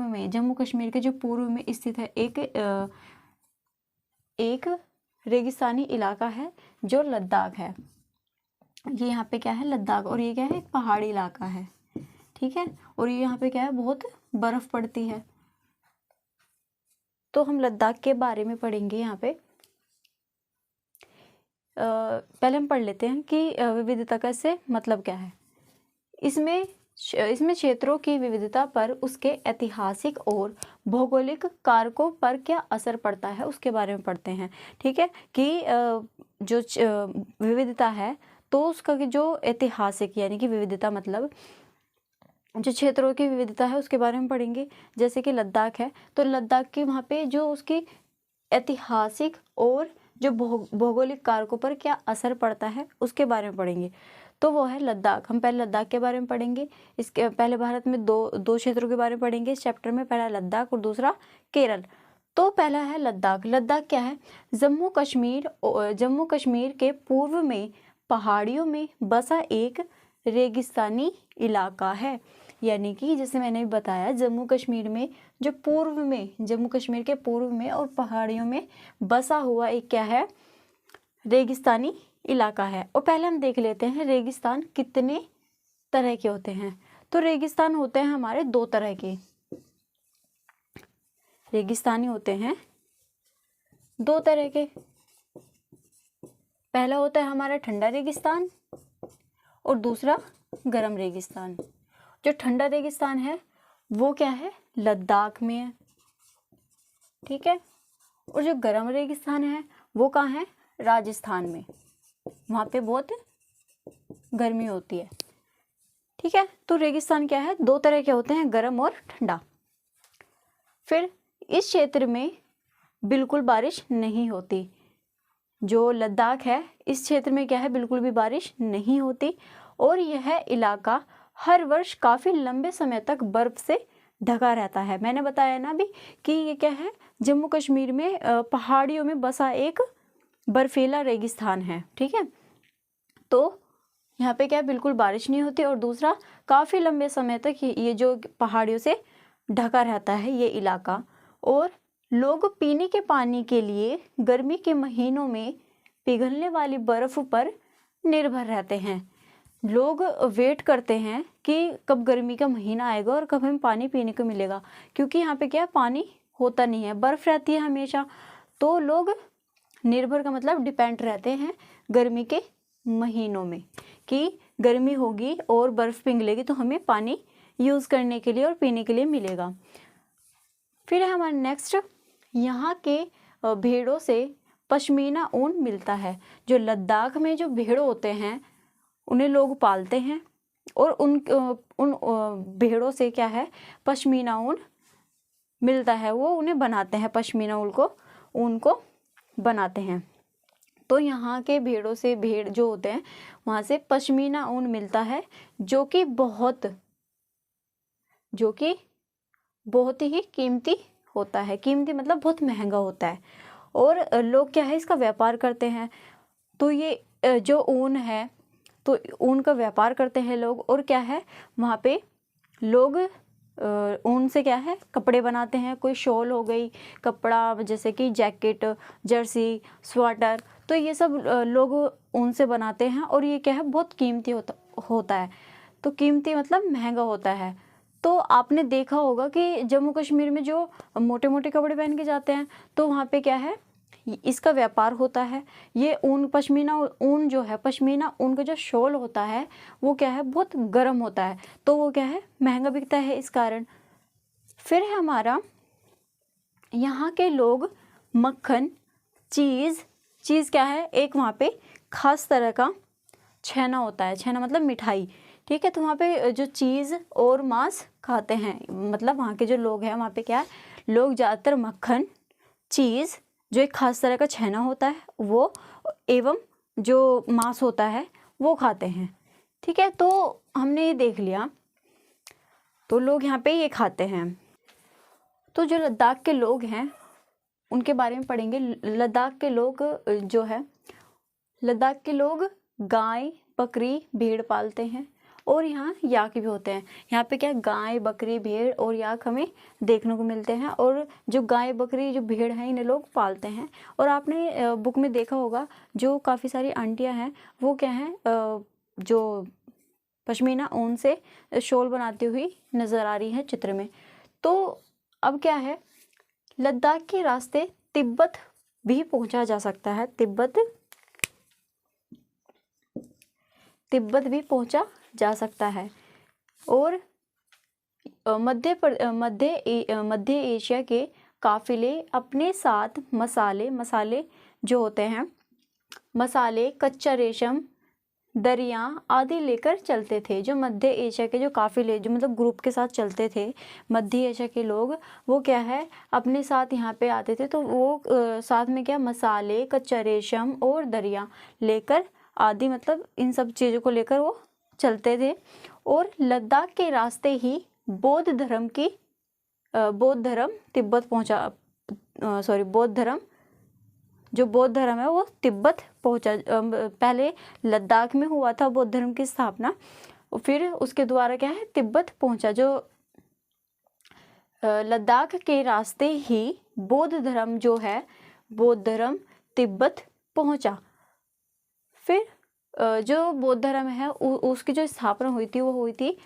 में जम्मू कश्मीर के जो पूर्व में स्थित है एक रेगिस्तानी इलाका है जो लद्दाख है। ये यहाँ पे क्या है, लद्दाख, और ये क्या है, एक पहाड़ी इलाका है, ठीक है। और ये यहाँ पे क्या है, बहुत बर्फ पड़ती है। तो हम लद्दाख के बारे में पढ़ेंगे यहाँ पे। पहले हम पढ़ लेते हैं कि विविधता का से मतलब क्या है। इसमें क्षेत्रों की विविधता पर उसके ऐतिहासिक और भौगोलिक कारकों पर क्या असर पड़ता है उसके बारे में पढ़ते हैं, ठीक है। कि जो विविधता है तो उसका जो ऐतिहासिक यानी कि विविधता मतलब जो क्षेत्रों की विविधता है उसके बारे में पढ़ेंगे। जैसे कि लद्दाख है तो लद्दाख के वहाँ पे जो उसकी ऐतिहासिक और जो भौगोलिक कारकों पर क्या असर पड़ता है उसके बारे में पढ़ेंगे। तो वो है लद्दाख। हम पहले लद्दाख के बारे में पढ़ेंगे। इसके पहले भारत में दो क्षेत्रों के बारे में पढ़ेंगे इस चैप्टर में, पहला लद्दाख और दूसरा केरल। तो पहला है लद्दाख। लद्दाख क्या है, जम्मू कश्मीर के पूर्व में पहाड़ियों में बसा एक रेगिस्तानी इलाका है। यानी कि जैसे मैंने बताया जम्मू कश्मीर में जो पूर्व में, जम्मू कश्मीर के पूर्व में और पहाड़ियों में बसा हुआ एक क्या है, रेगिस्तानी इलाका है। और पहले हम देख लेते हैं रेगिस्तान कितने तरह के होते हैं। तो रेगिस्तान होते हैं हमारे दो तरह के, रेगिस्तानी होते हैं दो तरह के। पहला होता है हमारा ठंडा रेगिस्तान और दूसरा गर्म रेगिस्तान। जो ठंडा रेगिस्तान है वो क्या है, लद्दाख में है, ठीक है। और जो गर्म रेगिस्तान है वो कहाँ है, राजस्थान में, वहाँ पे बहुत गर्मी होती है, ठीक है। तो रेगिस्तान क्या है, दो तरह के होते हैं, गर्म और ठंडा। फिर इस क्षेत्र में बिल्कुल बारिश नहीं होती। जो लद्दाख है इस क्षेत्र में क्या है, बिल्कुल भी बारिश नहीं होती। और यह इलाका हर वर्ष काफ़ी लंबे समय तक बर्फ से ढका रहता है। मैंने बताया ना अभी कि ये क्या है, जम्मू कश्मीर में पहाड़ियों में बसा एक बर्फीला रेगिस्तान है, ठीक है। तो यहाँ पे क्या है, बिल्कुल बारिश नहीं होती। और दूसरा, काफ़ी लंबे समय तक ये जो पहाड़ियों से ढका रहता है ये इलाका। और लोग पीने के पानी के लिए गर्मी के महीनों में पिघलने वाली बर्फ़ पर निर्भर रहते हैं। लोग वेट करते हैं कि कब गर्मी का महीना आएगा और कब हमें पानी पीने को मिलेगा, क्योंकि यहाँ पे क्या पानी होता नहीं है, बर्फ़ रहती है हमेशा। तो लोग निर्भर का मतलब डिपेंड रहते हैं गर्मी के महीनों में कि गर्मी होगी और बर्फ़ पिघलेगी तो हमें पानी यूज़ करने के लिए और पीने के लिए मिलेगा। फिर है हमारा नेक्स्ट, यहाँ के भेड़ों से पश्मीना ऊन मिलता है। जो लद्दाख में जो भेड़ होते हैं उन्हें लोग पालते हैं और उन भेड़ों से क्या है, पश्मीना ऊन मिलता है, वो उन्हें बनाते हैं, पश्मीना ऊन को बनाते हैं। तो यहाँ के भेड़ों से, भेड़ जो होते हैं वहाँ से पश्मीना ऊन मिलता है, जो कि बहुत ही कीमती होता है। कीमती मतलब बहुत महंगा होता है। और लोग क्या है, इसका व्यापार करते हैं। तो ये जो ऊन है तो ऊन का व्यापार करते हैं लोग। और क्या है, वहाँ पे लोग ऊन से क्या है, कपड़े बनाते हैं। कोई शॉल हो गई, कपड़ा जैसे कि जैकेट, जर्सी, स्वेटर, तो ये सब लोग ऊन से बनाते हैं। और ये क्या है, बहुत कीमती होता है। तो कीमती मतलब महंगा होता है। तो आपने देखा होगा कि जम्मू कश्मीर में जो मोटे मोटे कपड़े पहन के जाते हैं तो वहाँ पे क्या है, इसका व्यापार होता है। ये ऊन, पश्मीना ऊन जो है, पश्मीना ऊन का जो शॉल होता है वो क्या है, बहुत गर्म होता है, तो वो क्या है, महंगा बिकता है इस कारण। फिर है हमारा, यहाँ के लोग मक्खन, चीज़ क्या है, एक वहाँ पे खास तरह का छेना होता है। छेना मतलब मिठाई, ठीक है। तो वहाँ पे जो चीज़ और मांस खाते हैं, मतलब वहाँ के जो लोग हैं वहाँ पे क्या है, लोग ज़्यादातर मक्खन, चीज़, जो एक खास तरह का छेना होता है वो, एवं जो मांस होता है वो खाते हैं, ठीक है। तो हमने ये देख लिया, तो लोग यहाँ पे ये खाते हैं। तो जो लद्दाख के लोग हैं उनके बारे में पढ़ेंगे। लद्दाख के लोग जो है, लद्दाख के लोग गाय, बकरी, भेड़ पालते हैं। और यहाँ याक भी होते हैं। यहाँ पे क्या, गाय, बकरी, भेड़ और याक हमें देखने को मिलते हैं। और जो गाय, बकरी, जो भेड़ हैं इन्हें लोग पालते हैं। और आपने बुक में देखा होगा जो काफ़ी सारी आंटियाँ हैं वो क्या हैं, जो पश्मीना ऊन से शॉल बनाती हुई नज़र आ रही है चित्र में। तो अब क्या है, लद्दाख के रास्ते तिब्बत भी पहुंचा जा सकता है। तिब्बत भी पहुंचा जा सकता है। और मध्य एशिया के काफिले अपने साथ मसाले जो होते हैं, मसाले, कच्चा रेशम, दरिया आदि लेकर चलते थे। जो मध्य एशिया के जो काफिले, जो मतलब ग्रुप के साथ चलते थे मध्य एशिया के लोग, वो क्या है, अपने साथ यहाँ पे आते थे। तो वो साथ में क्या, मसाले, कच्चा रेशम और दरिया लेकर, आदि मतलब इन सब चीज़ों को लेकर वो चलते थे। और लद्दाख के रास्ते ही बौद्ध धर्म तिब्बत पहुंचा, बौद्ध धर्म जो बौद्ध धर्म है वो तिब्बत पहुंचा। पहले लद्दाख में हुआ था बौद्ध धर्म की स्थापना, फिर उसके द्वारा क्या है तिब्बत पहुंचा। जो लद्दाख के रास्ते ही बौद्ध धर्म जो है, बौद्ध धर्म तिब्बत पहुंचा। फिर जो बौद्ध धर्म है उसकी जो स्थापना हुई थी वो हुई थी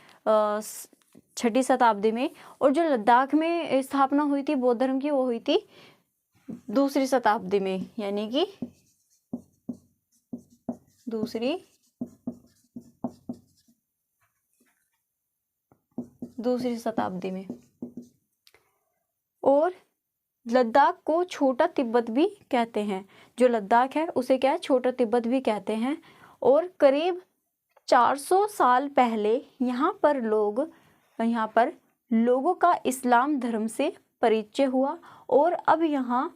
6ठी शताब्दी में, और जो लद्दाख में स्थापना हुई थी बौद्ध धर्म की वो हुई थी 2री शताब्दी में, यानी कि 2री शताब्दी में। और लद्दाख को छोटा तिब्बत भी कहते हैं। जो लद्दाख है उसे क्या है छोटा तिब्बत भी कहते हैं। और करीब 400 साल पहले यहाँ पर लोगों का इस्लाम धर्म से परिचय हुआ, और अब यहाँ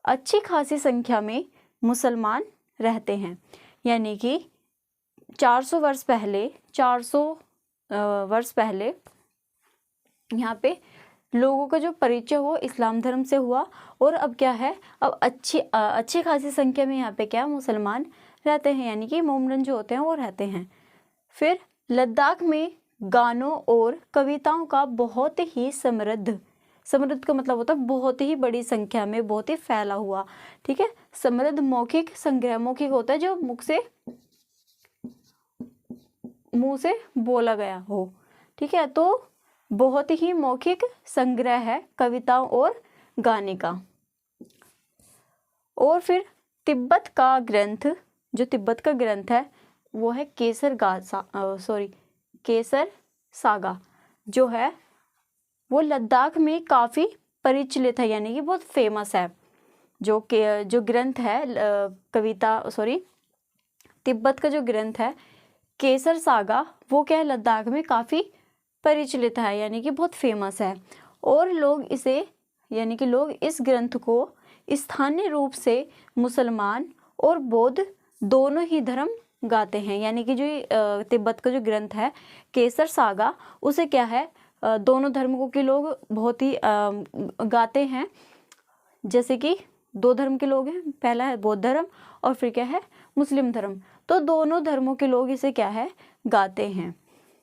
अच्छी खासी संख्या में मुसलमान रहते हैं। यानी कि 400 वर्ष पहले यहाँ पे लोगों का जो परिचय हो इस्लाम धर्म से हुआ, और अब क्या है अब अच्छी खासी संख्या में यहाँ पे क्या मुसलमान रहते हैं, यानी कि मोमडन जो होते हैं वो रहते हैं। फिर लद्दाख में गानों और कविताओं का बहुत ही समृद्ध का मतलब होता है बहुत ही बड़ी संख्या में, बहुत ही फैला हुआ, ठीक है। समृद्ध मौखिक संग्रह, मौखिक होता है जो मुंह से बोला गया हो, ठीक है। तो बहुत ही मौखिक संग्रह है कविताओं और गाने का। और फिर तिब्बत का ग्रंथ है वो है केसर सागा, जो है वो लद्दाख में काफ़ी परिचित है, यानी कि बहुत फेमस है। जो ग्रंथ है तिब्बत का जो ग्रंथ है केसर सागा, वो क्या है लद्दाख में काफ़ी परिचित है, यानी कि बहुत फेमस है। और लोग इस ग्रंथ को स्थानीय रूप से मुसलमान और बौद्ध दोनों ही धर्म गाते हैं। यानी कि जो तिब्बत का जो ग्रंथ है केसर सागा, उसे क्या है दोनों धर्मों के लोग बहुत ही गाते हैं। जैसे कि 2 धर्म के लोग हैं, पहला है बौद्ध धर्म और फिर क्या है मुस्लिम धर्म, तो दोनों धर्मों के लोग इसे क्या है गाते हैं।